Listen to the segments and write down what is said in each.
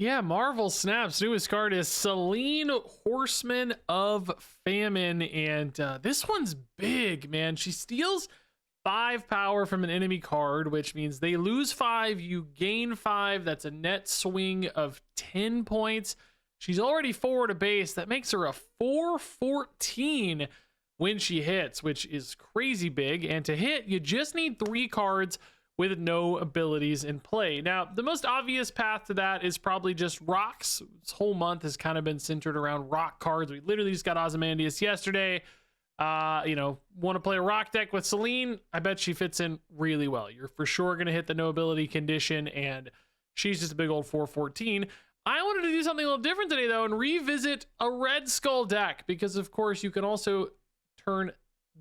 Yeah, Marvel Snap's newest card is Selene Horseman of Famine, and this one's big, man. She steals 5 power from an enemy card, which means they lose 5, you gain 5. That's a net swing of 10 points. She's already 4 to base. That makes her a 414 when she hits, which is crazy big. And to hit, you just need 3 cards with no abilities in play. Now, the most obvious path to that is probably just rocks. This whole month has kind of been centered around rock cards. We literally just got Ozymandias yesterday. Want to play a rock deck with Selene? I bet she fits in really well. You're for sure going to hit the no ability condition, and she's just a big old 414. I wanted to do something a little different today, though, and revisit a Red Skull deck, because, of course, you can also turn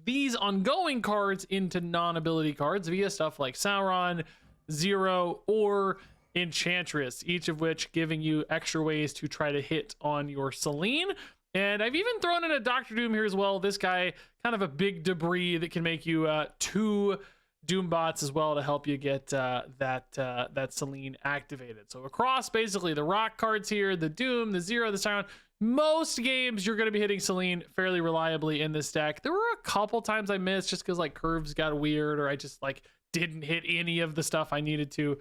these ongoing cards into non-ability cards via stuff like Sauron, Zero, or Enchantress, each of which giving you extra ways to try to hit on your Selene. And I've even thrown in a Dr. Doom here as well. This guy, kind of a big debris that can make you 2 Doom bots as well to help you get that Selene activated. So across basically the rock cards here, the Doom, the Zero, the Sauron, most games you're going to be hitting Selene fairly reliably in this deck. There were a couple times I missed just because like curves got weird, or I just like didn't hit any of the stuff I needed to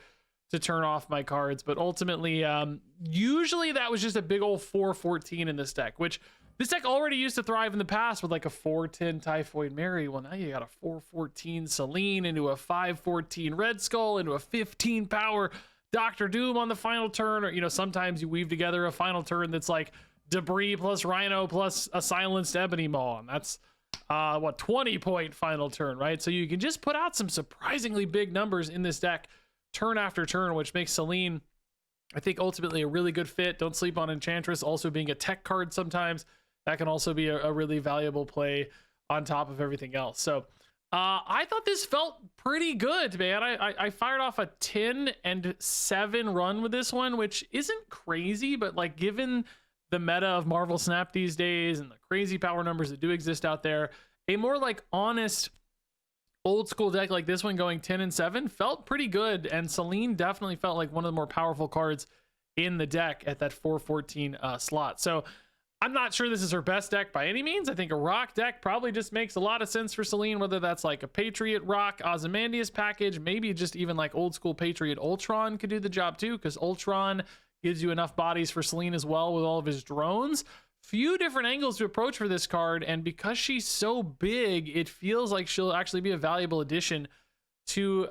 turn off my cards. But ultimately, usually that was just a big old 414 in this deck, which this deck already used to thrive in the past with like a 410 Typhoid Mary. Well, now you got a 414 Selene into a 514 Red Skull into a 15 power Dr. Doom on the final turn. Or, sometimes you weave together a final turn that's like Debris plus Rhino plus a silenced Ebony Maw. And that's 20-point final turn, right? So you can just put out some surprisingly big numbers in this deck turn after turn, which makes Selene, I think, ultimately a really good fit. Don't sleep on Enchantress also being a tech card sometimes. That can also be a really valuable play on top of everything else. So I thought this felt pretty good, man. I fired off a 10-7 run with this one, which isn't crazy, but like given the meta of Marvel Snap these days and the crazy power numbers that do exist out there, a more like honest old school deck like this one going 10-7 felt pretty good. And Selene definitely felt like one of the more powerful cards in the deck at that 414 slot. So I'm not sure this is her best deck by any means. I think a rock deck probably just makes a lot of sense for Selene, whether that's like a Patriot Rock Ozymandias package, maybe just even like old school Patriot Ultron could do the job too, because Ultron gives you enough bodies for Selene as well with all of his drones. Few different angles to approach for this card, and because she's so big, it feels like she'll actually be a valuable addition to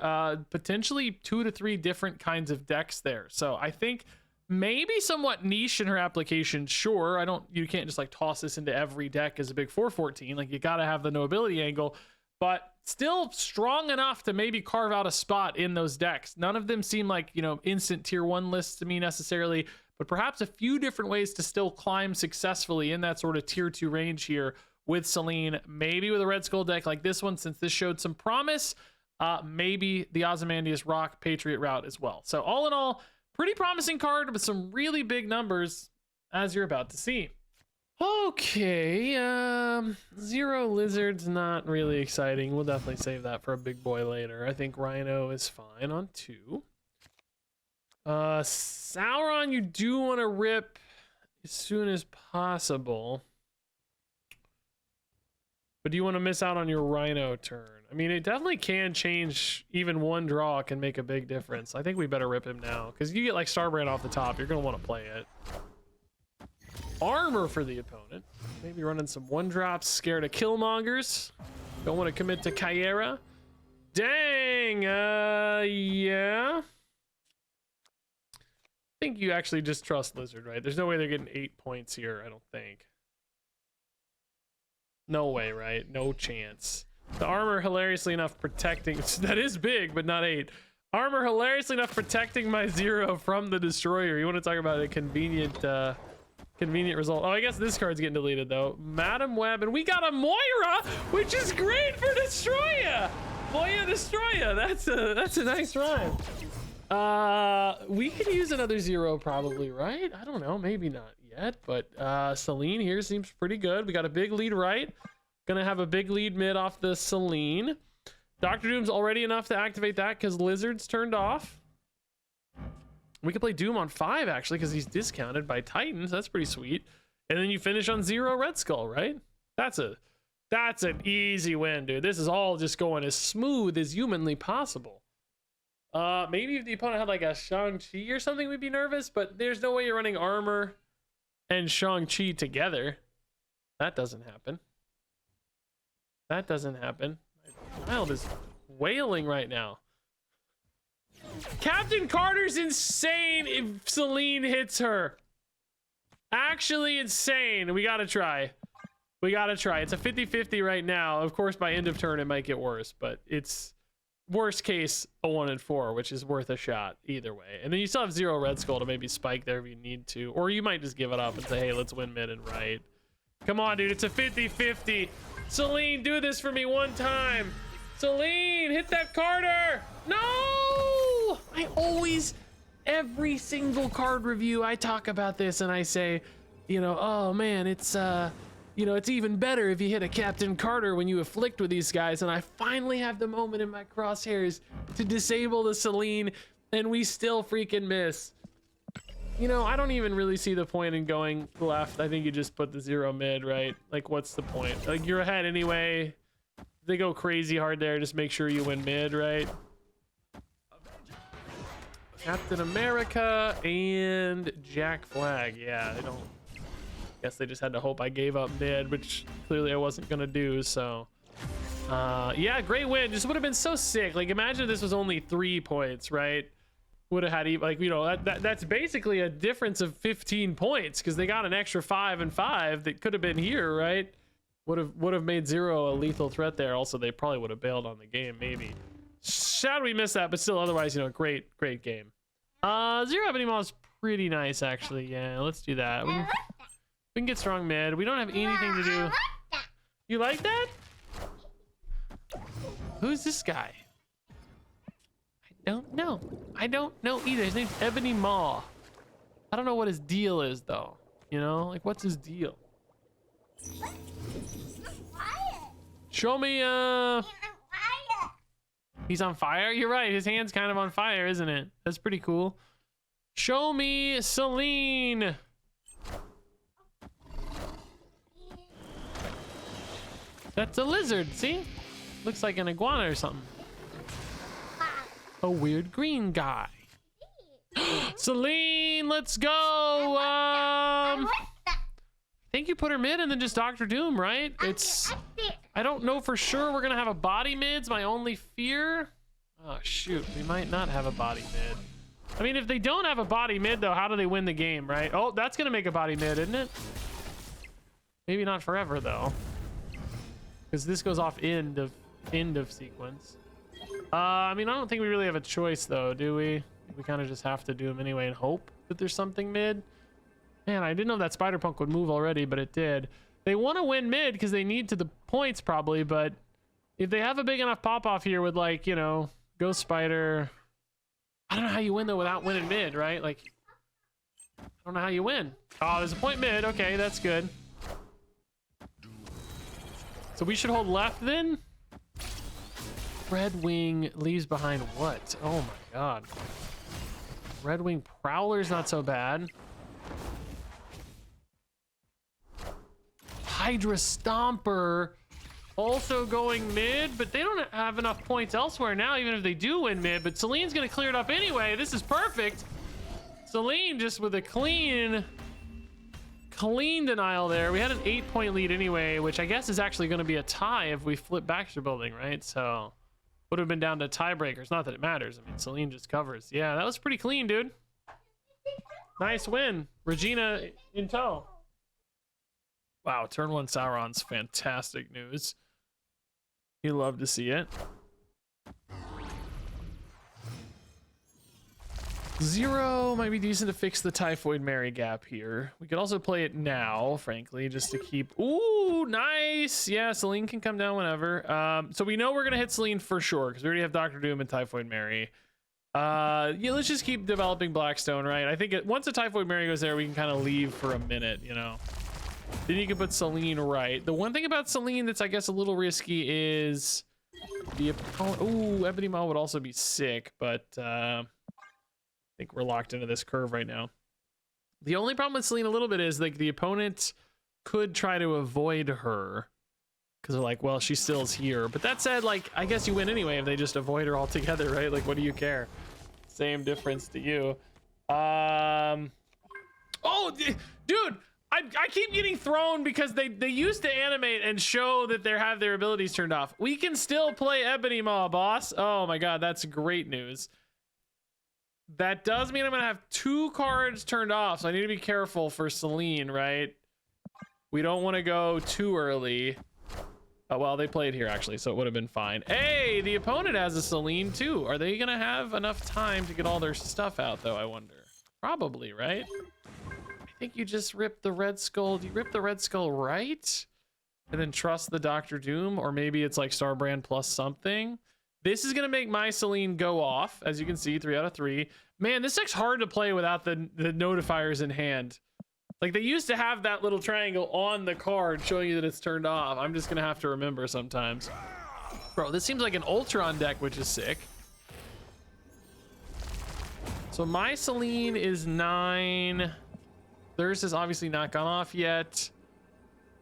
potentially 2 to 3 different kinds of decks there. So I think maybe somewhat niche in her application. Sure, you can't just like toss this into every deck as a big 414. Like you got to have the no ability angle, but still strong enough to maybe carve out a spot in those decks. None of them seem like, instant tier 1 lists to me necessarily, but perhaps a few different ways to still climb successfully in that sort of tier 2 range here with Selene. Maybe with a Red Skull deck like this one, since this showed some promise, maybe the Ozymandias Rock Patriot route as well. So all in all, pretty promising card with some really big numbers, as you're about to see. Okay, Zero Lizard's not really exciting. We'll definitely save that for a big boy later. I think Rhino is fine on 2. Sauron, you do want to rip as soon as possible. But do you want to miss out on your Rhino turn? I mean, it definitely can change. Even one draw can make a big difference. I think we better rip him now, because you get like Starbrand off the top. You're going to want to play it. Armor for the opponent. Maybe running some 1-drops, scared of Killmongers. Don't want to commit to Kyera. Dang, yeah. I think you actually just trust Lizard, right? There's no way they're getting 8 points here, I don't think. No way, right? No chance. The armor hilariously enough protecting, that is big, but not 8. Armor hilariously enough protecting my Zero from the Destroyer. You want to talk about a convenient result. Oh, I guess this card's getting deleted though. Madam Web, and we got a Moira, which is great for Destroyer. Moya Destroyer, that's a nice rhyme. We could use another Zero probably, right? I don't know, maybe not yet, but Selene here seems pretty good. We got a big lead right. Gonna have a big lead mid off the Selene. Dr. Doom's already enough to activate that because Lizard's turned off. We could play Doom on 5 actually, because he's discounted by Titans. That's pretty sweet. And then you finish on 0 Red Skull, right? That's an easy win, dude. This is all just going as smooth as humanly possible. Maybe if the opponent had like a Shang-Chi or something, we'd be nervous, but there's no way you're running armor and Shang-Chi together. That doesn't happen. That doesn't happen. My child is wailing right now. Captain Carter's insane if Selene hits her. Actually insane. We gotta try. We gotta try. It's a 50-50 right now. Of course, by end of turn, it might get worse, but it's worst case a 1 in 4, which is worth a shot either way. And then you still have 0 Red Skull to maybe spike there if you need to, or you might just give it up and say, hey, let's win mid and right. Come on, dude. It's a 50-50. Selene, do this for me one time. Selene, hit that Carter. No! I always, every single card review, I talk about this and I say, you know, oh man, it's you know, it's even better if you hit a Captain Carter when you afflict with these guys. And I finally have the moment in my crosshairs to disable the Selene, and we still freaking miss. You know, I don't even really see the point in going left. I think you just put the 0 mid, right? Like, what's the point? Like, you're ahead anyway. They go crazy hard there. Just make sure you win mid, right? Captain America and Jack Flag. Yeah, they don't. Guess they just had to hope I gave up mid, which clearly I wasn't gonna do. So yeah, great win. Just would have been so sick. Like, imagine if this was only 3 points, right? Would have had, like, you know, that's basically a difference of 15 points, because they got an extra 5 and 5 that could have been here, right? Would have made 0 a lethal threat there. Also, they probably would have bailed on the game, maybe. Sad we missed that, but still, otherwise, you know, great game. 0 Ebony Maw is pretty nice, actually. Yeah, let's do that. We can get strong mid. We don't have anything to do. You like that? Who's this guy? I don't know. I don't know either. His name's Ebony Maw. I don't know what his deal is, though. You know, like, what's his deal? Show me, He's on fire? You're right. His hand's kind of on fire, isn't it? That's pretty cool. Show me Selene. That's a lizard, see? Looks like an iguana or something. A weird green guy. Selene, let's go. I think you put her mid and then just Dr. Doom, right? I don't know for sure we're gonna have a body mid's my only fear. Oh shoot, we might not have a body mid. I mean, if they don't have a body mid though, how do they win the game, right? Oh, that's gonna make a body mid, isn't it? Maybe not forever though, because this goes off end of sequence. I mean, I don't think we really have a choice though, do we? We kind of just have to do them anyway and hope that there's something mid. Man, I didn't know that Spider-Punk would move already, but it did. They want to win mid because they need to the points probably, but if they have a big enough pop-off here with, like, you know, Ghost Spider, I don't know how you win though without winning mid, right? Like, I don't know how you win. Oh, there's a point mid. Okay, that's good. So we should hold left then? Red Wing leaves behind what? Oh my god. Red Wing Prowler's not so bad. Hydra Stomper also going mid, but they don't have enough points elsewhere now, even if they do win mid. But Selene's gonna clear it up anyway. This is perfect. Selene just with a clean denial there. We had an 8-point lead anyway, which I guess is actually gonna be a tie if we flip Baxter Building, right? So would have been down to tiebreakers. Not that it matters. I mean, Selene just covers. Yeah, that was pretty clean, dude. Nice win. Regina in tow. Wow, turn 1 Sauron's fantastic news. You love to see it. 0 might be decent to fix the Typhoid Mary gap here. We could also play it now, frankly, just to keep... Ooh, nice! Yeah, Selene can come down whenever. So we know we're going to hit Selene for sure, because we already have Dr. Doom and Typhoid Mary. Yeah, let's just keep developing Blackstone, right? I think once the Typhoid Mary goes there, we can kind of leave for a minute, you know? Then you can put Selene right. The one thing about Selene that's, I guess, a little risky is the opponent. Ooh, Ebony Maw would also be sick, but think we're locked into this curve right now. The only problem with Selene a little bit is like the opponent could try to avoid her because they're like, well, she still's here. But that said, like, I guess you win anyway if they just avoid her altogether, right? Like, what do you care? Same difference to you. Oh, dude, I keep getting thrown because they used to animate and show that they have their abilities turned off. We can still play Ebony Maw, boss. Oh my god, that's great news. That does mean I'm gonna have 2 cards turned off, so I need to be careful for Selene, right? We don't want to go too early. Oh, well, they played here actually, so it would have been fine. Hey, the opponent has a Selene too. Are they gonna have enough time to get all their stuff out though, I wonder? Probably, right? I think you just rip the Red Skull. Do you rip the Red Skull right? And then trust the Dr. Doom? Or maybe it's like Starbrand plus something? This is gonna make my Selene go off, as you can see, 3 out of 3. Man, this deck's hard to play without the notifiers in hand. Like, they used to have that little triangle on the card showing you that it's turned off. I'm just gonna have to remember sometimes. Bro, this seems like an Ultron deck, which is sick. So my Selene is 9. Theirs is obviously not gone off yet.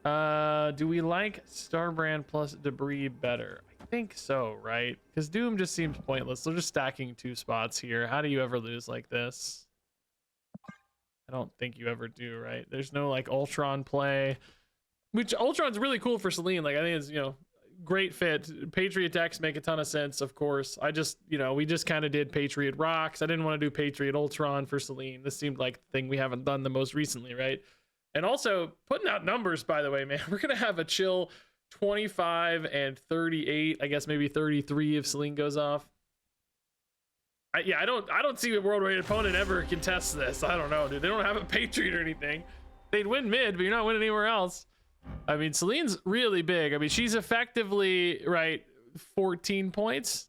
Do we like Starbrand plus Debris better? I think so, right? Because Doom just seems pointless. They're just stacking 2 spots here. How do you ever lose like this? I don't think you ever do, right? There's no like Ultron play, which Ultron's really cool for Selene. Like, I think it's, you know, great fit. Patriot decks make a ton of sense, of course. I just, you know, we just kind of did Patriot Rocks. I didn't want to do Patriot Ultron for Selene. This seemed like the thing we haven't done the most recently, right? And also putting out numbers, by the way, man, we're gonna have a chill 25 and 38. I guess maybe 33 if Selene goes off. Yeah, I don't see a world where an opponent ever contests this. I don't know, dude. They don't have a Patriot or anything. They'd win mid, but you're not winning anywhere else. I mean, Selene's really big. I mean, she's effectively, right, 14 points,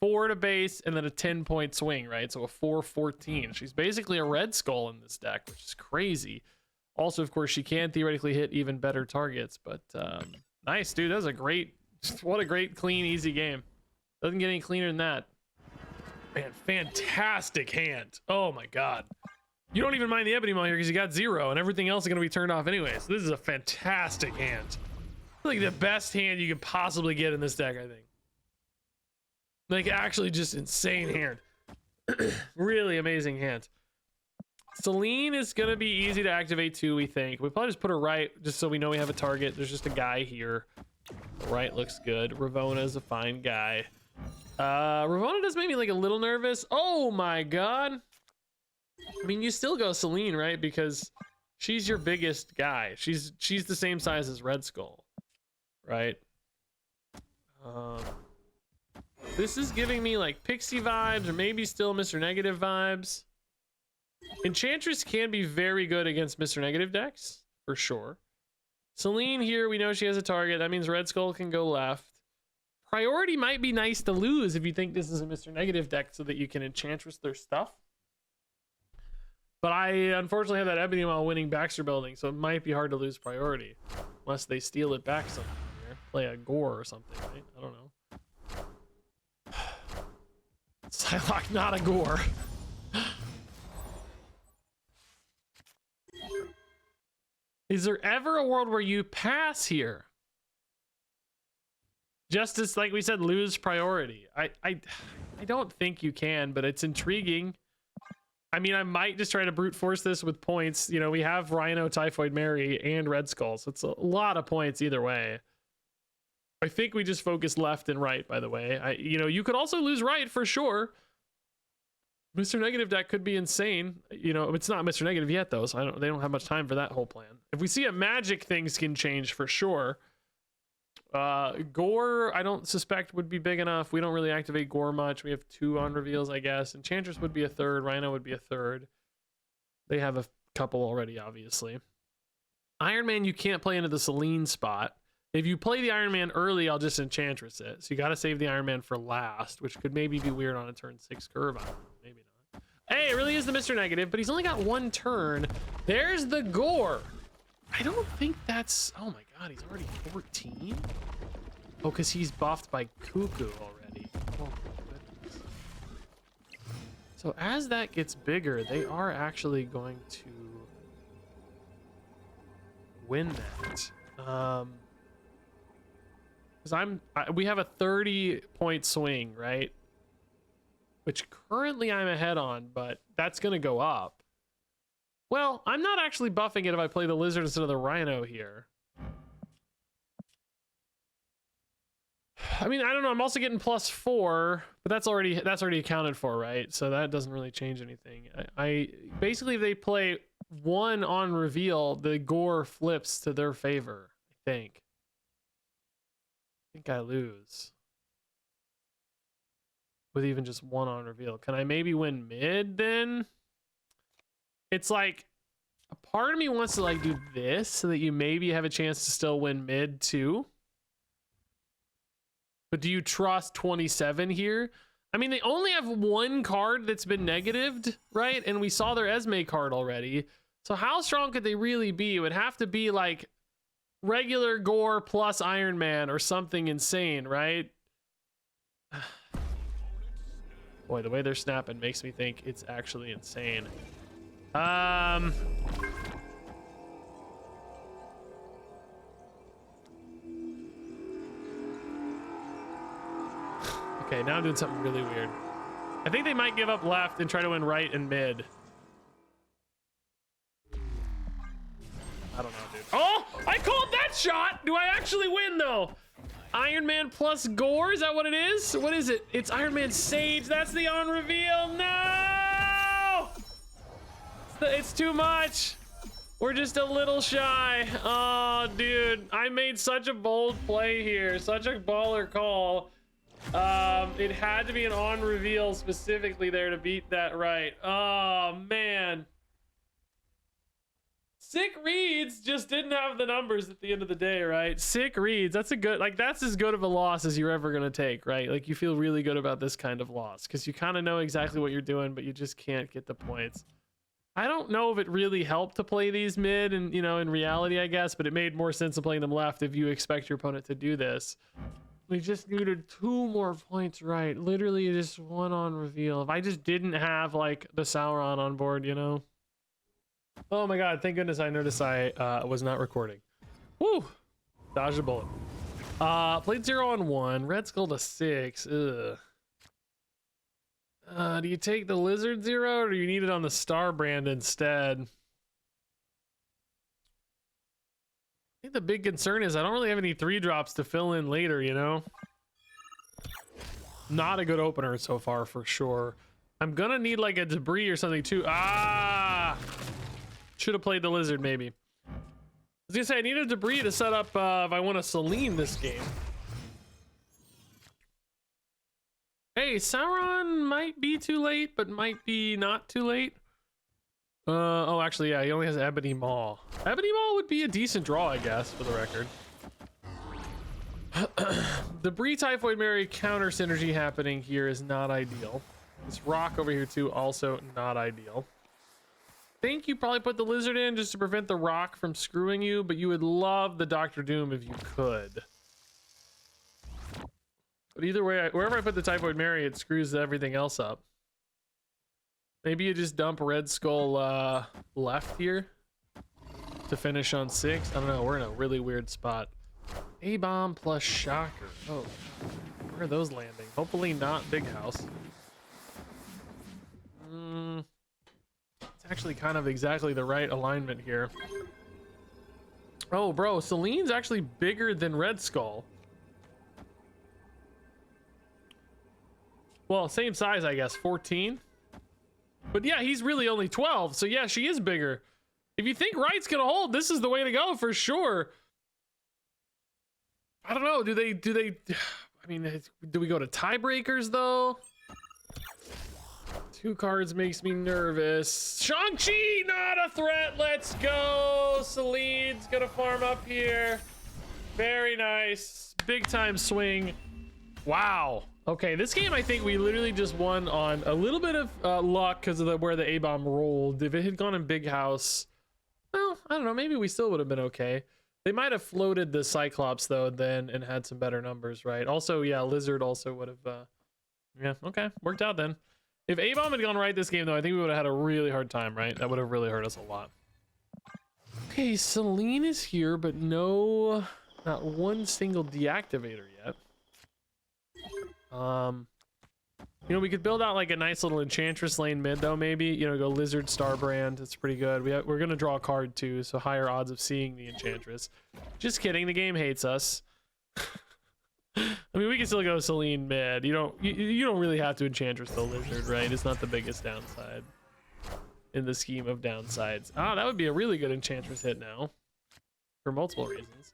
4 to base, and then a 10-point swing, right? So a 4-14. She's basically a Red Skull in this deck, which is crazy. Also, of course, she can theoretically hit even better targets, but nice, dude. That was a great, what a great, clean, easy game. Doesn't get any cleaner than that. Man, fantastic hand. Oh my god. You don't even mind the Ebony Maw here because you got 0 and everything else is going to be turned off anyway. So this is a fantastic hand. Like the best hand you could possibly get in this deck, I think. Like, actually just insane hand. Really amazing hand. Selene is going to be easy to activate too, we think. We probably just put her right just so we know we have a target. There's just a guy here. Right looks good. Ravonna is a fine guy. Ravonna does make me like a little nervous. Oh my god. I mean, you still go Selene, right? Because she's your biggest guy. She's the same size as Red Skull, right? This is giving me like Pixie vibes or maybe still Mr. Negative vibes. Enchantress can be very good against Mr. Negative decks, for sure. Selene here, we know she has a target. That means Red Skull can go left. Priority might be nice to lose if you think this is a Mr. Negative deck so that you can Enchantress their stuff. But I unfortunately have that Ebony Maw winning Baxter Building, so it might be hard to lose priority. Unless they steal it back somehow here. Play a Gore or something, right? I don't know. Psylocke, not a Gore. Is there ever a world where you pass here? Just as, like we said, lose priority. I don't think you can, but it's intriguing. I mean, I might just try to brute force this with points. You know, we have Rhino, Typhoid Mary, and Red Skull, so it's a lot of points either way. I think we just focus left and right, by the way. You know, you could also lose right for sure. Mr. Negative deck could be insane. You know, it's not Mr. Negative yet, though, so they don't have much time for that whole plan. If we see a magic, things can change for sure. Gore, I don't suspect would be big enough. We don't really activate Gore much. We have 2 on reveals, I guess. Enchantress would be a 3rd. Rhino would be a 3rd. They have a couple already, obviously. Iron Man, you can't play into the Selene spot. If you play the Iron Man early, I'll just Enchantress it. So you got to save the Iron Man for last, which could maybe be weird on a turn 6 curve. I don't know. Maybe not. Hey, it really is the Mr. Negative, but he's only got 1 turn. There's the Gore. I don't think that's... Oh my god, he's already 14? Oh, because he's buffed by Cuckoo already. Oh my goodness. So as that gets bigger, they are actually going to win that. Because we have a 30-point swing, right? Which currently I'm ahead on, but that's gonna go up. Well, I'm not actually buffing it if I play the lizard instead of the rhino here. I mean, I don't know. I'm also getting +4, but that's already accounted for, right? So that doesn't really change anything. I basically, if they play 1 on reveal, the gore flips to their favor. I think I lose with even just 1 on reveal. Can I maybe win mid then? It's like a part of me wants to like do this so that you maybe have a chance to still win mid too. But do you trust 27 here? I mean, they only have 1 card that's been negatived, right? And we saw their Esme card already. So how strong could they really be? It would have to be like regular gore plus Iron Man or something insane, right? Boy, the way they're snapping makes me think it's actually insane. Okay, now I'm doing something really weird. I think they might give up left and try to win right and mid. I don't know, dude. Oh, I called that shot. Do I actually win though? Iron Man plus gore, is that what it is? What is it? It's Iron Man Sage. That's the on reveal. No! It's too much. We're just a little shy. Oh, dude, I made such a bold play here. Such a baller call. It had to be an on reveal specifically there to beat that right. Oh, man. Sick reads just didn't have the numbers at the end of the day, right? Sick reads. That's a good, like, that's as good of a loss as you're ever going to take, right? Like, you feel really good about this kind of loss because you kind of know exactly what you're doing, but you just can't get the points. I don't know if it really helped to play these mid and, you know, in reality, I guess, but it made more sense of playing them left if you expect your opponent to do this. We just needed 2 more points right. Literally just 1 on reveal. If I just didn't have, like, the Sauron on board, you know? Oh my god, thank goodness I noticed I was not recording. Woo! Dodged a bullet. Played 0 on 1. Red Skull to 6. Ugh. Do you take the Lizard 0 or do you need it on the Star brand instead? I think the big concern is I don't really have any 3-drops to fill in later, you know? Not a good opener so far for sure. I'm gonna need like a debris or something too. Ah! Should have played the Lizard maybe. I was gonna say I need a debris to set up if I want to Selene this game. Hey, Sauron might be too late, but might be not too late. Oh, actually, yeah, he only has Ebony Maw. Ebony Maw would be a decent draw, I guess, for the record. Debris Typhoid Mary counter synergy happening here is not ideal. This rock over here too, also not ideal. Think you probably put the Lizard in just to prevent the rock from screwing you, but you would love the Doctor Doom if you could. But either way, wherever I put the Typhoid Mary, it screws everything else up. Maybe you just dump Red Skull left here to finish on 6. I don't know, we're in a really weird spot. A-bomb plus Shocker. Oh, where are those landing? Hopefully not Big House. It's actually kind of exactly the right alignment here. Oh, bro, Selene's actually bigger than Red Skull. Well, same size, I guess, 14. But yeah, he's really only 12, so yeah, she is bigger. If you think right's gonna hold, this is the way to go for sure. I don't know, do they, I mean, do we go to tiebreakers though? 2 cards makes me nervous. Shang-Chi, not a threat, let's go. Selene's gonna farm up here. Very nice, big time swing. Wow. Okay, this game I think we literally just won on a little bit of luck because of where the A-bomb rolled. If it had gone in Big House, well, I don't know, maybe we still would have been okay. They might have floated the Cyclops though then and had some better numbers, right? Also, yeah, Lizard also would have, yeah, okay, worked out then. If A-Bomb had gone right this game, though, I think we would have had a really hard time, right? That would have really hurt us a lot. Okay, Selene is here, but no, not one single deactivator yet. You know, we could build out like a nice little Enchantress lane mid, though, maybe. You know, go Lizard, Starbrand. It's pretty good. We're going to draw a card, too, so higher odds of seeing the Enchantress. Just kidding. The game hates us. I mean, we can still go Selene mid. You don't really have to Enchantress the Lizard, right? It's not the biggest downside in the scheme of downsides. Oh, that would be a really good Enchantress hit now for multiple reasons.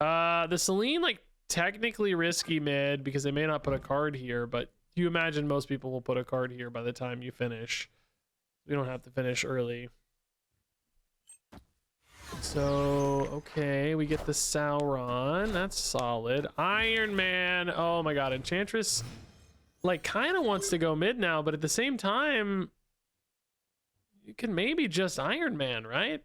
The Selene, like, technically risky mid because they may not put a card here, but you imagine most people will put a card here by the time you finish. We don't have to finish early. So, okay, we get the Sauron. That's solid. Iron Man. Oh my god, Enchantress, like, kind of wants to go mid now, but at the same time, you can maybe just Iron Man, right?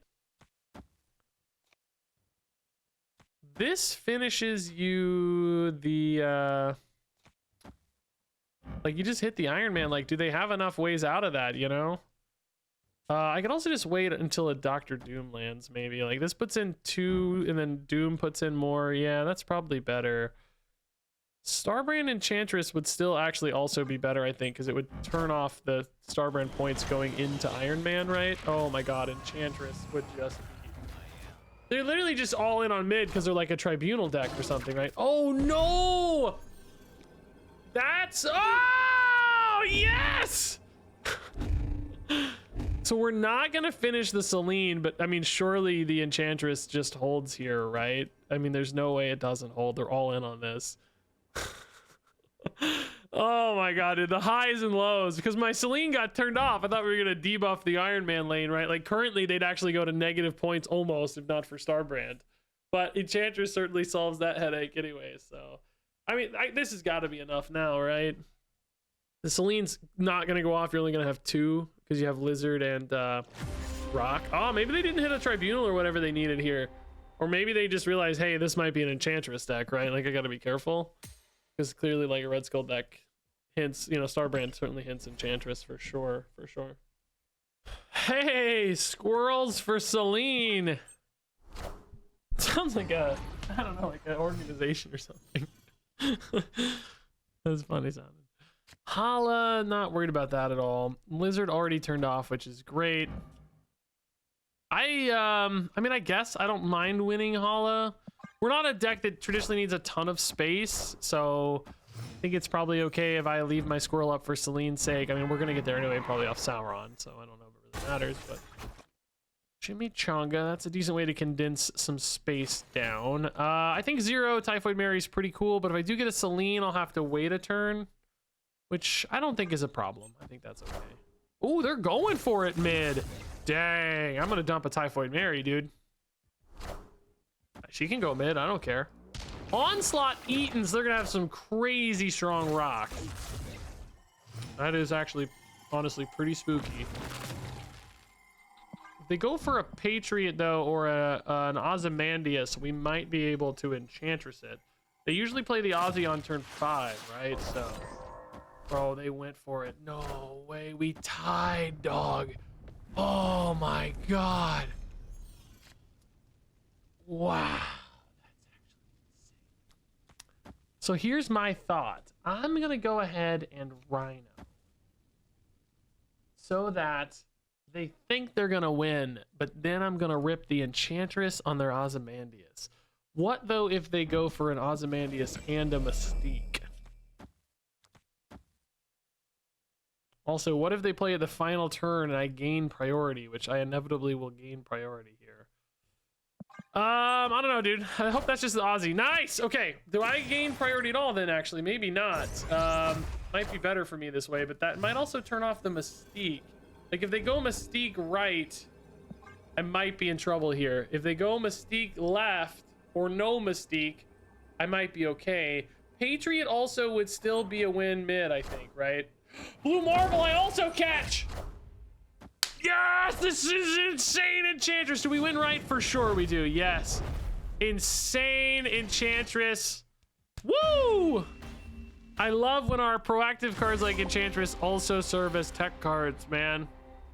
This finishes you the, like, you just hit the Iron Man. Like, do they have enough ways out of that, you know? I could also just wait until a Dr. Doom lands, maybe. Like, this puts in 2, and then Doom puts in more. Yeah, that's probably better. Starbrand Enchantress would still actually also be better, I think, because it would turn off the Starbrand points going into Iron Man, right? Oh my god, Enchantress would just be... They're literally just all in on mid because they're like a Tribunal deck or something, right? Oh no! That's... Oh, yes! So we're not gonna finish the Selene, but I mean, surely the Enchantress just holds here, right? I mean, there's no way it doesn't hold. They're all in on this. Oh my god, dude, the highs and lows, because my Selene got turned off. I thought we were gonna debuff the Iron Man lane, right? Like, currently they'd actually go to negative points almost, if not for Starbrand. But Enchantress certainly solves that headache anyway, so I mean, this has got to be enough now, right? The Selene's not gonna go off. You're only gonna have 2 because you have Lizard and Rock. Oh, maybe they didn't hit a Tribunal or whatever they needed here, or maybe they just realized, hey, this might be an Enchantress deck, right? Like, I got to be careful because clearly, like, a Red Skull deck hints, you know, Starbrand certainly hints Enchantress for sure, for sure. Hey, squirrels for Selene. Sounds like a, I don't know, like an organization or something. That's funny sounding. Hala, not worried about that at all. Lizard already turned off, which is great. I mean, I guess I don't mind winning Hala. We're not a deck that traditionally needs a ton of space, so I think it's probably okay if I leave my squirrel up for Selene's sake. I mean, we're gonna get there anyway, probably off Sauron, so I don't know if it really matters, but Chimichanga, that's a decent way to condense some space down. I think 0 Typhoid Mary is pretty cool, but if I do get a Selene, I'll have to wait a turn, which I don't think is a problem. I think that's okay. Oh, they're going for it mid. Dang, I'm gonna dump a Typhoid Mary, dude. She can go mid, I don't care. Onslaught Eatons, they're gonna have some crazy strong rock. That is actually, honestly, pretty spooky. If they go for a Patriot, though, or an Ozymandias, we might be able to Enchantress it. They usually play the Ozzy on turn 5, right? So, bro, they went for it. No way, we tied, dog. Oh my god. Wow. That's actually insane. So here's my thought. I'm gonna go ahead and Rhino, so that they think they're gonna win, but then I'm gonna rip the Enchantress on their Ozymandias. What though if they go for an Ozymandias and a Mystique? Also, what if they play at the final turn and I gain priority, which I inevitably will gain priority here? I don't know, dude. I hope that's just the Aussie. Nice. Okay. Do I gain priority at all then? Actually, maybe not. Might be better for me this way, but that might also turn off the Mystique. Like, if they go Mystique right, I might be in trouble here. If they go Mystique left or no Mystique, I might be okay. Patriot also would still be a win mid, I think, right? Blue Marble, I also catch! Yes! This is insane Enchantress. Do we win right? For sure we do, yes. Insane Enchantress. Woo! I love when our proactive cards like Enchantress also serve as tech cards, man.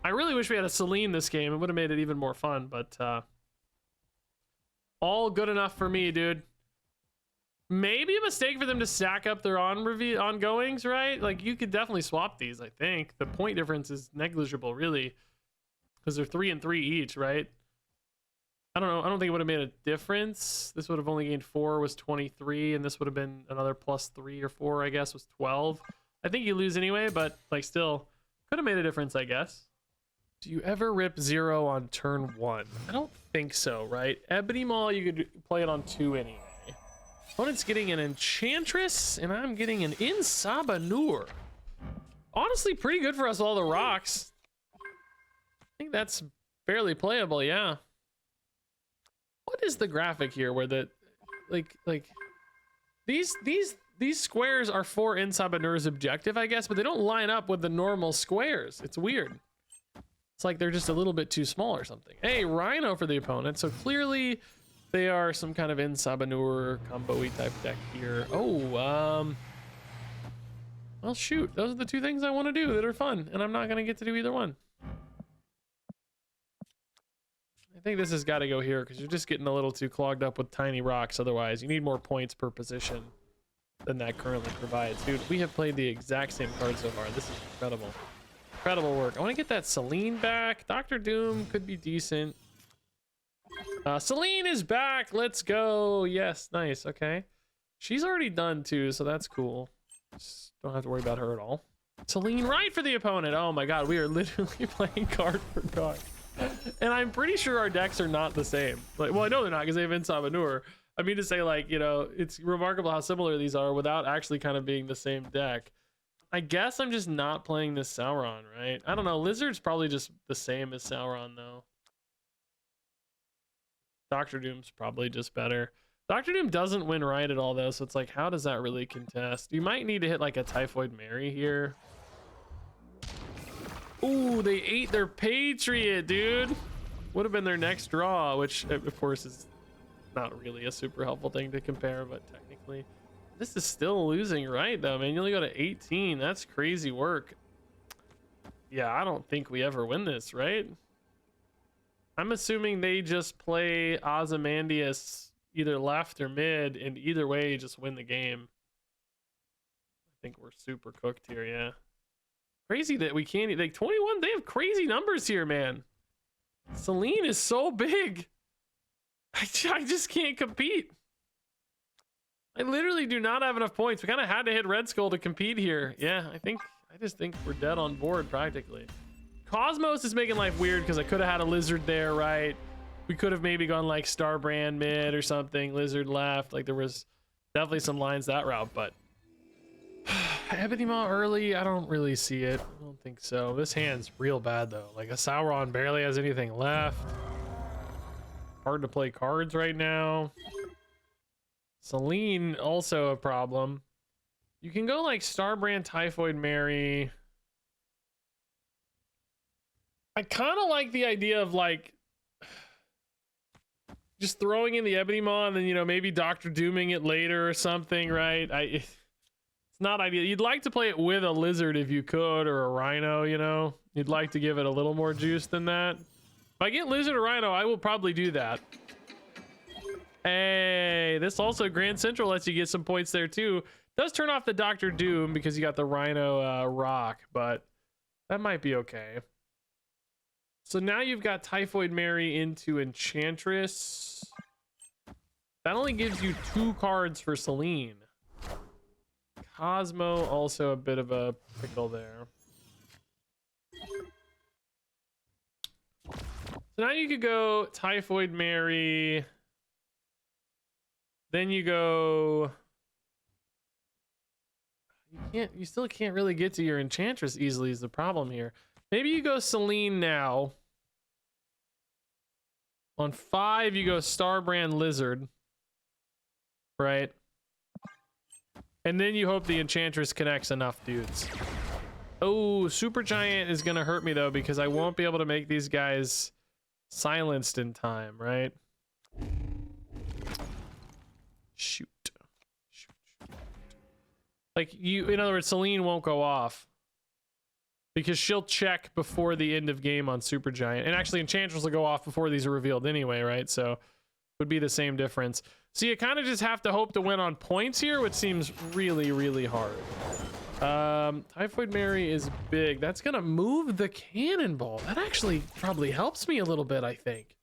I really wish we had a Selene this game. It would have made it even more fun, but all good enough for me, dude. Maybe a mistake for them to stack up their ongoings, right? Like, you could definitely swap these, I think. The point difference is negligible, really, because they're 3 and 3 each, right? I don't know. I don't think it would have made a difference. This would have only gained 4, was 23, and this would have been another plus 3 or 4, I guess, was 12. I think you lose anyway, but, like, still could have made a difference, I guess. Do you ever rip 0 on turn 1? I don't think so, right? Ebony Maw, you could play it on 2 anyway. Opponent's getting an Enchantress, and I'm getting an Insabanur. Honestly, pretty good for us, all the rocks. I think that's fairly playable, yeah. What is the graphic here where the, like these squares are for Insabanur's objective, I guess, but they don't line up with the normal squares. It's weird. It's like they're just a little bit too small or something. Hey, Rhino for the opponent. So clearly they are some kind of Insabanur combo-y type deck here. Oh, well, shoot. Those are the 2 things I want to do that are fun, and I'm not going to get to do either one. I think this has got to go here because you're just getting a little too clogged up with tiny rocks otherwise. You need more points per position than that currently provides. Dude, we have played the exact same card so far. This is incredible. Incredible work. I want to get that Selene back. Dr. Doom could be decent. Selene is back. Let's go. Yes, nice. Okay. She's already done too, so that's cool. Just don't have to worry about her at all. Selene right for the opponent. Oh my god, we are literally playing card for card. And I'm pretty sure our decks are not the same. Like, well, I know they're not because they have Insabanur. I mean to say, like, you know, it's remarkable how similar these are without actually kind of being the same deck. I guess I'm just not playing this Sauron, right? I don't know. Lizard's probably just the same as Sauron, though. Dr. Doom's probably just better. Dr. Doom doesn't win right at all, though, so it's like, how does that really contest? You might need to hit, like, a Typhoid Mary here. Ooh, they ate their Patriot, dude. Would have been their next draw, which, of course, is not really a super helpful thing to compare, but technically. This is still losing right, though, man. You only go to 18. That's crazy work. Yeah, I don't think we ever win this, right? I'm assuming they just play Ozymandias either left or mid, and either way, just win the game. I think we're super cooked here, yeah. Crazy that we can't, like, 21, they have crazy numbers here, man. Selene is so big. I just can't compete. I literally do not have enough points. We kind of had to hit Red Skull to compete here. Yeah, I just think we're dead on board practically. Cosmos is making life weird because I could have had a Lizard there, right? We could have maybe gone like Starbrand mid or something, Lizard left. Like, there was definitely some lines that route, but Ebony Maw early, I don't really see it. I don't think so. This hand's real bad though. Like, a Sauron barely has anything left. Hard to play cards right now. Selene also a problem. You can go like Starbrand, Typhoid Mary. I kind of like the idea of like just throwing in the Ebony Maw and then, you know, maybe Dr. Dooming it later or something, right? It's not ideal. You'd like to play it with a Lizard if you could, or a Rhino, you know? You'd like to give it a little more juice than that. If I get Lizard or Rhino, I will probably do that. Hey, this also Grand Central lets you get some points there too. Does turn off the Dr. Doom because you got the Rhino rock, but that might be okay. So now you've got Typhoid Mary into Enchantress. That only gives you 2 cards for Selene. Cosmo also a bit of a pickle there. So now you could go Typhoid Mary. Then you go, you still can't really get to your Enchantress easily is the problem here. Maybe you go Selene now. On 5, you go Starbrand Lizard. Right? And then you hope the Enchantress connects enough dudes. Oh, Super Giant is going to hurt me though, because I won't be able to make these guys silenced in time, right? Shoot. Like, in other words, Selene won't go off because she'll check before the end of game on Supergiant. And actually, Enchantress will go off before these are revealed anyway, right? So would be the same difference. So you kind of just have to hope to win on points here, which seems really, really hard. Typhoid Mary is big. That's gonna move the cannonball. That actually probably helps me a little bit, I think.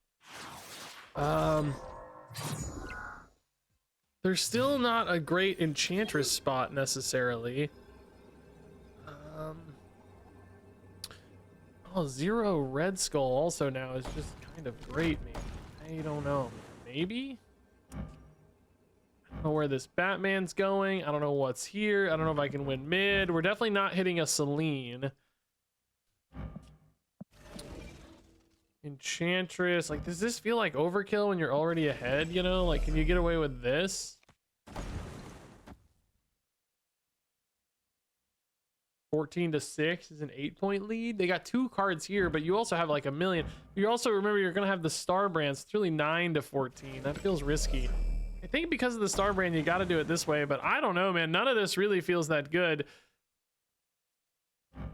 There's still not a great Enchantress spot necessarily. Oh, 0 Red Skull also now is just kind of great, maybe. I don't know. Maybe? I don't know where this Batman's going. I don't know what's here. I don't know if I can win mid. We're definitely not hitting a Selene. Enchantress. Like, does this feel like overkill when you're already ahead, you know? Like, can you get away with this? 14-6 is an 8-point lead. They got 2 cards here, but you also have like a million. You also remember you're gonna have the Star Brands. It's really 9-14. That feels risky. I think because of the Star Brand, you got to do it this way, but I don't know, man. None of this really feels that good.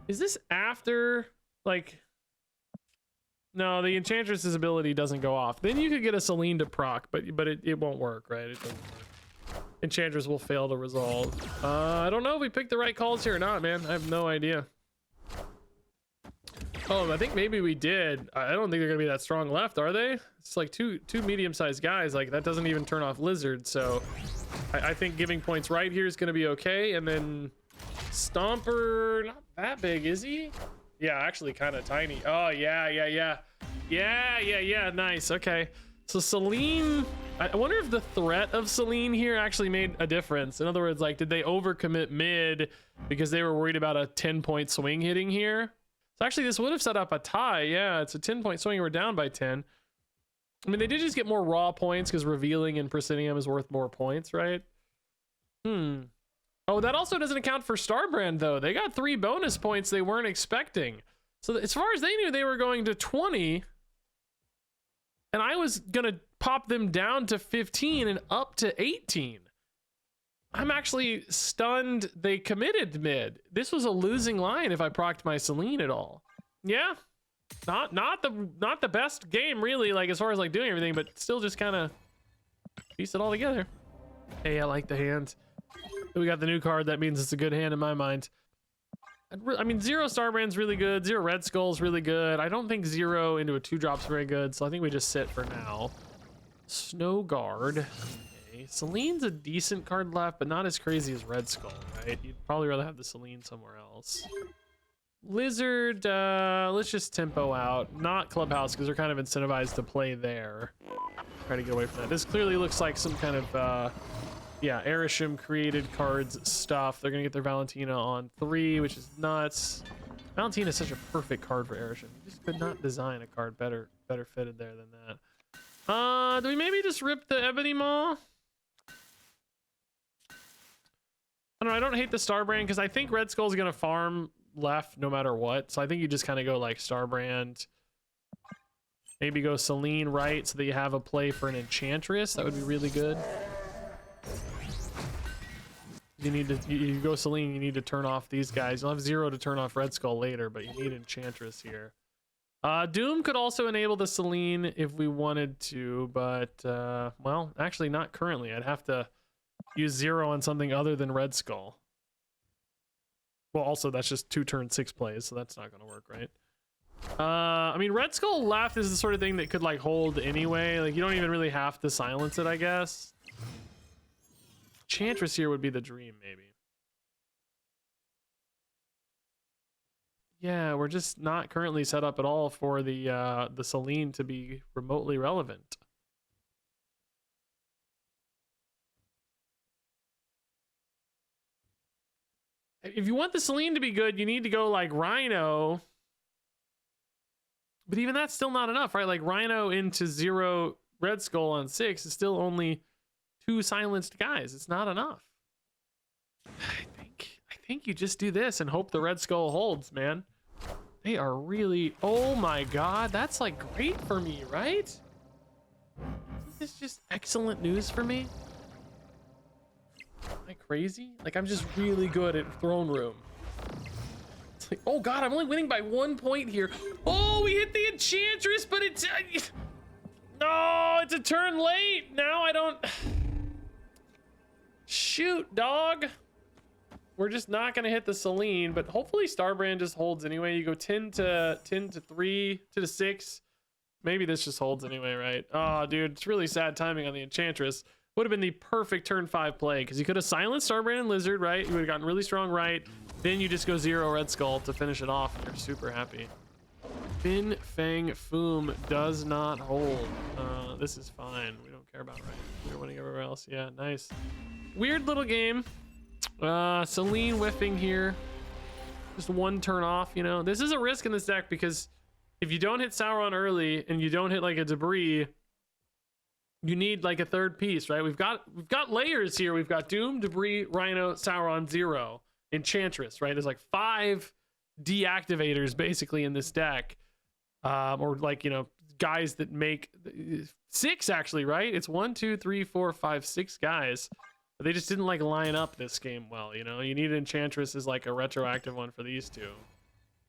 Is this after, like... No, the Enchantress's ability doesn't go off. Then you could get a Selene to proc, but it won't work, right? It doesn't work. Enchantress will fail to resolve. I don't know if we picked the right calls here or not, man. I have no idea. Oh, I think maybe we did. I don't think they're gonna be that strong left, are they? It's like two medium-sized guys. Like, that doesn't even turn off Lizard, so I think giving points right here is gonna be okay. And then Stomper, not that big, is he? Yeah, actually kind of tiny. Oh, yeah. Nice. Okay. So Selene, I wonder if the threat of Selene here actually made a difference. In other words, like, did they overcommit mid because they were worried about a 10-point swing hitting here? So actually, this would have set up a tie. Yeah, it's a 10-point swing. We're down by 10. I mean, they did just get more raw points because revealing and Proscenium is worth more points, right? Oh, that also doesn't account for Starbrand, though. They got 3 bonus points they weren't expecting. So as far as they knew, they were going to 20. And I was going to pop them down to 15 and up to 18. I'm actually stunned they committed mid. This was a losing line if I procced my Selene at all. Yeah. Not the best game, really, like, as far as like doing everything, but still just kind of piece it all together. Hey, I like the hand. We got the new card. That means it's a good hand in my mind. I mean, 0 Starbrand's really good. 0 Red Skull's really good. I don't think 0 into a 2-drop's very good, so I think we just sit for now. Snow Guard. Okay. Selene's a decent card left, but not as crazy as Red Skull, right? You'd probably rather have the Selene somewhere else. Lizard, let's just tempo out. Not Clubhouse, because they're kind of incentivized to play there. Try to get away from that. This clearly looks like some kind of... yeah, Erisham created cards stuff. They're gonna get their Valentina on 3, which is nuts. Valentina is such a perfect card for Erisham. You just could not design a card better fitted there than that. Do we maybe just rip the Ebony Maw? I don't know. I don't hate the Starbrand because I think Red Skull's gonna farm left no matter what. So I think you just kind of go like Starbrand. Maybe go Selene right so that you have a play for an Enchantress. That would be really good. You go Selene, you need to turn off these guys. You'll have 0 to turn off Red Skull later, but you need Enchantress here. Doom could also enable the Selene if we wanted to, but well, actually not currently. I'd have to use 0 on something other than Red Skull. Well, also that's just 2 turn 6 plays, so that's not gonna work, right? I mean, Red Skull left is the sort of thing that could like hold anyway. Like, you don't even really have to silence it, I guess. Enchantress here would be the dream, maybe. Yeah, we're just not currently set up at all for the Selene to be remotely relevant. If you want the Selene to be good, you need to go like Rhino. But even that's still not enough, right? Like, Rhino into 0 Red Skull on 6 is still only 2 silenced guys. It's not enough. I think you just do this and hope the Red Skull holds, man. They are really... Oh my god, that's like great for me, right? Isn't this just excellent news for me? Am I crazy? Like, I'm just really good at throne room. It's like, oh god, I'm only winning by 1 point here. Oh, we hit the enchantress, but it's no, it's a turn late. Now I don't shoot, dog. We're just not gonna hit the Selene, but hopefully Starbrand just holds anyway. You go 10 to 3 to 6. Maybe this just holds anyway, right? Oh, dude, it's really sad timing on the enchantress. Would have been the perfect turn 5 play because you could have silenced Starbrand and Lizard, right? You would have gotten really strong, right? Then you just go 0 Red Skull to finish it off, and you're super happy. Fin Fang Foom does not hold. This is fine. We don't care about right. We're winning everywhere else. Yeah, nice. Weird little game. Selene whiffing here. Just 1 turn off, you know. This is a risk in this deck because if you don't hit Sauron early and you don't hit like a debris, you need like a 3rd piece, right? We've got layers here. We've got Doom, Debris, Rhino, Sauron, 0, Enchantress, right? There's like 5 deactivators basically in this deck. Or like, you know, guys that make 6 actually, right? It's 1, 2, 3, 4, 5, 6 guys. But they just didn't like line up this game well, you know. You need Enchantress as like a retroactive one for these two.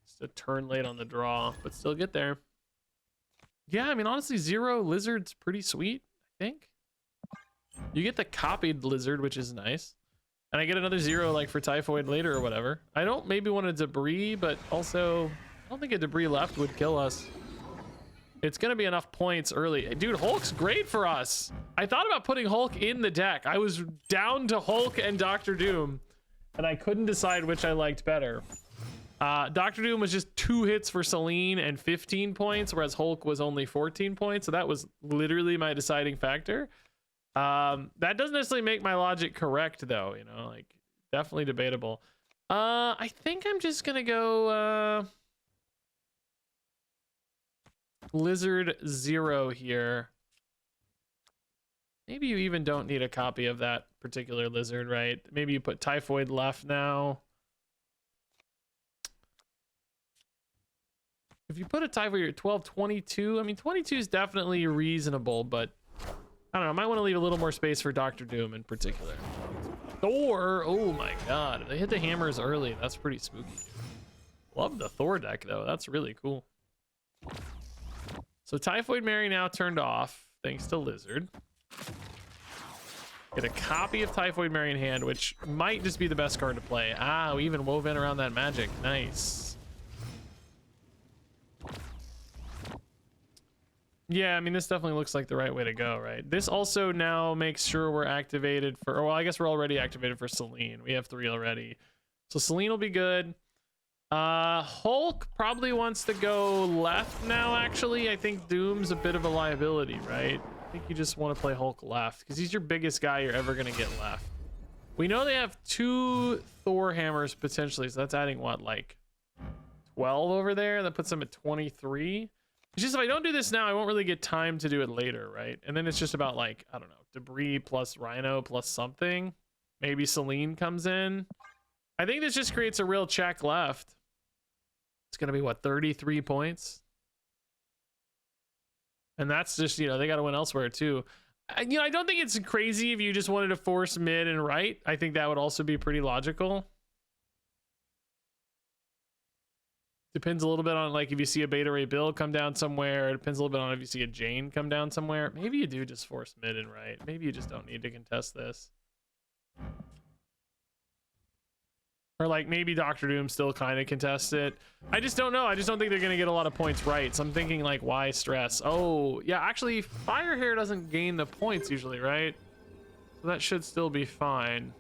Just a turn late on the draw, but still get there. Yeah, I mean, honestly, 0 Lizard's pretty sweet, I think. You get the copied Lizard, which is nice. And I get another 0 like for Typhoid later or whatever. I don't maybe want a Debris, but also I don't think a Debris left would kill us. It's gonna be enough points early. Dude, Hulk's great for us. I thought about putting Hulk in the deck. I was down to Hulk and Doctor Doom, and I couldn't decide which I liked better. Doctor Doom was just 2 hits for Selene and 15 points, whereas Hulk was only 14 points. So that was literally my deciding factor. That doesn't necessarily make my logic correct, though. You know, like definitely debatable. I think I'm just gonna go Lizard 0 here. Maybe you even don't need a copy of that particular Lizard, right? Maybe you put Typhoid left now. If you put a Typhoid, you're at 12, 22. I mean, 22 is definitely reasonable, but I don't know. I might want to leave a little more space for Doctor Doom in particular. Thor, oh my god. They hit the hammers early. That's pretty spooky. Love the Thor deck, though. That's really cool. So Typhoid Mary now turned off, thanks to Lizard. Get a copy of Typhoid Mary in hand, which might just be the best card to play. Ah, we even wove in around that magic. Nice. Yeah, I mean, this definitely looks like the right way to go, right? This also now makes sure we're activated for, well, I guess we're already activated for Selene. We have 3 already. So Selene will be good. Hulk probably wants to go left now, actually. I think Doom's a bit of a liability, right? I think you just want to play Hulk left because he's your biggest guy you're ever going to get left. We know they have 2 Thor hammers potentially, so that's adding what, like 12 over there? That puts them at 23. It's just if I don't do this now, I won't really get time to do it later, right? And then it's just about like, I don't know, Debris plus Rhino plus something. Maybe Selene comes in. I think this just creates a real check left. It's going to be, what, 33 points? And that's just, you know, they got to win elsewhere, too. You know, I don't think it's crazy if you just wanted to force mid and right. I think that would also be pretty logical. Depends a little bit on, like, if you see a Beta Ray Bill come down somewhere. It depends a little bit on if you see a Jane come down somewhere. Maybe you do just force mid and right. Maybe you just don't need to contest this. Or like maybe Doctor Doom still kind of contests it. I just don't know. I just don't think they're going to get a lot of points right. So I'm thinking like, why stress? Oh, yeah, actually Firehair doesn't gain the points usually, right? So that should still be fine.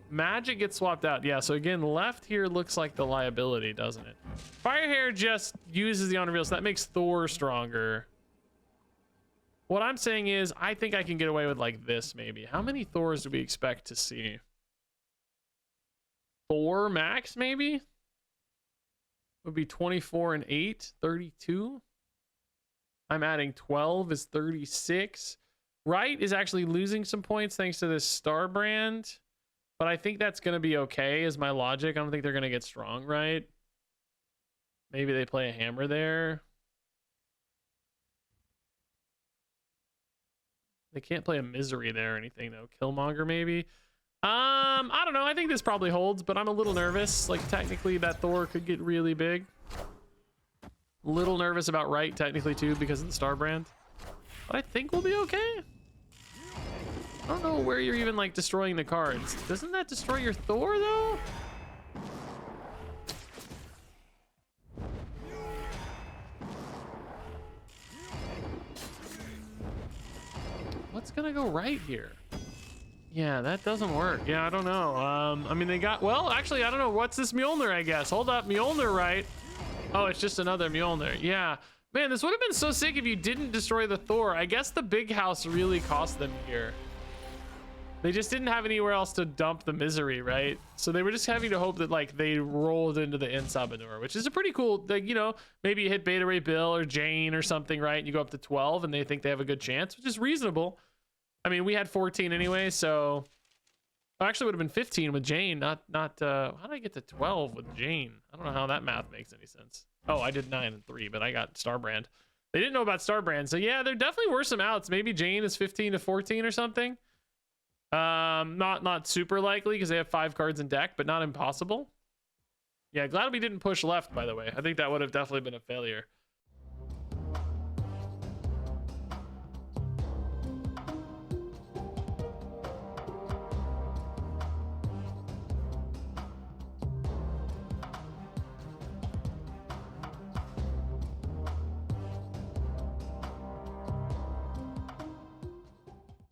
Magic gets swapped out. Yeah, so again, left here looks like the liability, doesn't it? Firehair just uses the on-reveal, so that makes Thor stronger. What I'm saying is, I think I can get away with like this maybe. How many Thors do we expect to see? 4 max maybe? Would be 24 and 8, 32. I'm adding 12 is 36. Right is actually losing some points thanks to this Star Brand. But I think that's going to be okay is my logic. I don't think they're going to get strong, right? Maybe they play a hammer there. They can't play a Misery there or anything though. Killmonger maybe. I don't know. I think this probably holds, but I'm a little nervous. Like technically that Thor could get really big. Little nervous about right technically too because of the Star Brand. But I think we'll be okay. I don't know where you're even like destroying the cards. Doesn't that destroy your Thor though? What's gonna go right here? Yeah, that doesn't work. Yeah, I don't know. I mean, they got, well, actually, I don't know. What's this Mjolnir, I guess? Hold up, Mjolnir, right? Oh, it's just another Mjolnir. Yeah. Man, this would have been so sick if you didn't destroy the Thor. I guess the big house really cost them here. They just didn't have anywhere else to dump the Misery, right? So they were just having to hope that, like, they rolled into the Inside maneuver, which is a pretty cool, like, you know, maybe you hit Beta Ray Bill or Jane or something, right? And you go up to 12 and they think they have a good chance, which is reasonable. I mean, we had 14 anyway, so actually would have been 15 with Jane, not how did I get to 12 with Jane? I don't know how that math makes any sense. Oh, I did 9 and 3, but I got Starbrand. They didn't know about Starbrand, so yeah, there definitely were some outs. Maybe Jane is 15 to 14 or something. Not super likely because they have 5 cards in deck, but not impossible. Yeah, glad we didn't push left, by the way. I think that would have definitely been a failure.